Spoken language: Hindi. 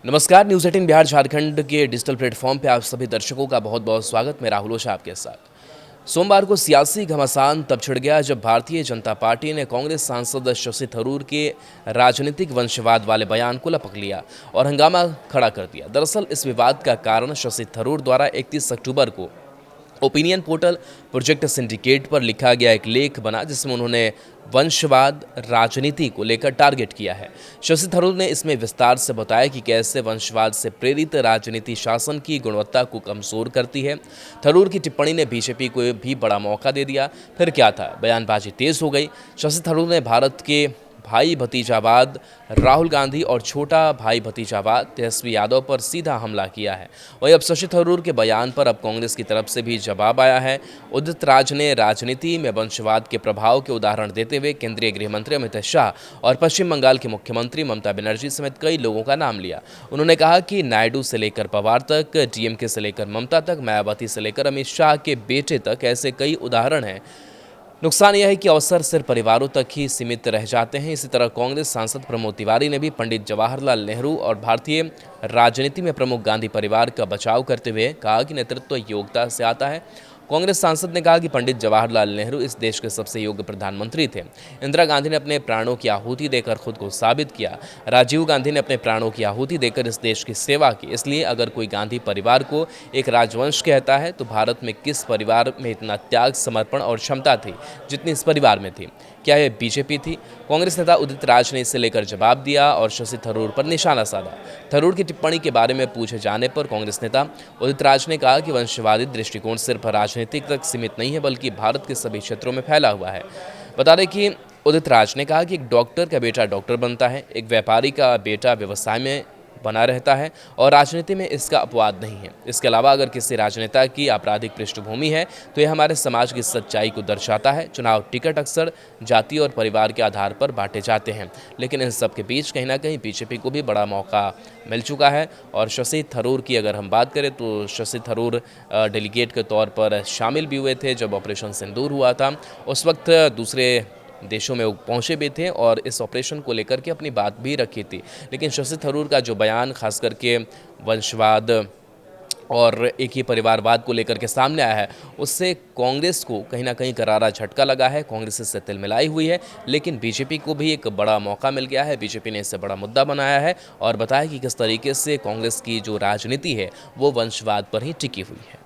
नमस्कार। न्यूज़ 18 बिहार झारखंड के डिजिटल प्लेटफॉर्म पे आप सभी दर्शकों का बहुत बहुत स्वागत। मैं राहुल ओझा आपके साथ। सोमवार को सियासी घमासान तब छिड़ गया जब भारतीय जनता पार्टी ने कांग्रेस सांसद शशि थरूर के राजनीतिक वंशवाद वाले बयान को लपक लिया और हंगामा खड़ा कर दिया। दरअसल इस विवाद का कारण शशि थरूर द्वारा 31 अक्टूबर को ओपिनियन पोर्टल प्रोजेक्ट सिंडिकेट पर लिखा गया एक लेख बना जिसमें उन्होंने वंशवाद राजनीति को लेकर टारगेट किया है। शशि थरूर ने इसमें विस्तार से बताया कि कैसे वंशवाद से प्रेरित राजनीति शासन की गुणवत्ता को कमजोर करती है। थरूर की टिप्पणी ने बीजेपी को भी बड़ा मौका दे दिया। फिर क्या था, बयानबाजी तेज हो गई। शशि थरूर ने भारत के भाई भतीजावाद राहुल गांधी और छोटा भाई भतीजावाद तेजस्वी यादव पर सीधा हमला किया है। वहीं अब शशि थरूर के बयान पर अब कांग्रेस की तरफ से भी जवाब आया है। उदित राज ने राजनीति में वंशवाद के प्रभाव के उदाहरण देते हुए केंद्रीय गृह मंत्री अमित शाह और पश्चिम बंगाल के मुख्यमंत्री ममता बनर्जी समेत कई लोगों का नाम लिया। उन्होंने कहा कि नायडू से लेकर पवार तक, डीएमके से लेकर ममता तक, मायावती से लेकर अमित शाह के बेटे तक ऐसे कई उदाहरण हैं। नुकसान यह है कि अवसर सिर्फ परिवारों तक ही सीमित रह जाते हैं। इसी तरह कांग्रेस सांसद प्रमोद तिवारी ने भी पंडित जवाहरलाल नेहरू और भारतीय राजनीति में प्रमुख गांधी परिवार का बचाव करते हुए कहा कि नेतृत्व योग्यता से आता है। कांग्रेस सांसद ने कहा कि पंडित जवाहरलाल नेहरू इस देश के सबसे योग्य प्रधानमंत्री थे। इंदिरा गांधी ने अपने प्राणों की आहुति देकर खुद को साबित किया। राजीव गांधी ने अपने प्राणों की आहुति देकर इस देश की सेवा की। इसलिए अगर कोई गांधी परिवार को एक राजवंश कहता है तो भारत में किस परिवार में इतना त्याग, समर्पण और क्षमता थी जितनी इस परिवार में थी? क्या यह बीजेपी थी? कांग्रेस नेता उदित राज ने इससे लेकर जवाब दिया और शशि थरूर पर निशाना साधा। थरूर की टिप्पणी के बारे में पूछे जाने पर कांग्रेस नेता उदित राज ने कहा कि वंशवादी दृष्टिकोण सिर्फ राजनीतिक तक सीमित नहीं है बल्कि भारत के सभी क्षेत्रों में फैला हुआ है। बता दें कि उदित राज ने कहा कि एक डॉक्टर का बेटा डॉक्टर बनता है, एक व्यापारी का बेटा व्यवसाय में बना रहता है और राजनीति में इसका अपवाद नहीं है। इसके अलावा अगर किसी राजनेता की आपराधिक पृष्ठभूमि है तो यह हमारे समाज की सच्चाई को दर्शाता है। चुनाव टिकट अक्सर जाति और परिवार के आधार पर बांटे जाते हैं, लेकिन इन सब के बीच कहीं ना कहीं बीजेपी को भी बड़ा मौका मिल चुका है। और शशि थरूर की अगर हम बात करें तो शशि थरूर डेलीगेट के तौर पर शामिल भी हुए थे जब ऑपरेशन सिंदूर हुआ था। उस वक्त दूसरे देशों में वो पहुंचे भी थे और इस ऑपरेशन को लेकर के अपनी बात भी रखी थी। लेकिन शशि थरूर का जो बयान खास करके वंशवाद और एक ही परिवारवाद को लेकर के सामने आया है, उससे कांग्रेस को कहीं ना कहीं करारा झटका लगा है। कांग्रेस इससे तिलमिलाई हुई है, लेकिन बीजेपी को भी एक बड़ा मौका मिल गया है। बीजेपी ने इससे बड़ा मुद्दा बनाया है और बताया कि किस तरीके से कांग्रेस की जो राजनीति है वो वंशवाद पर ही टिकी हुई है।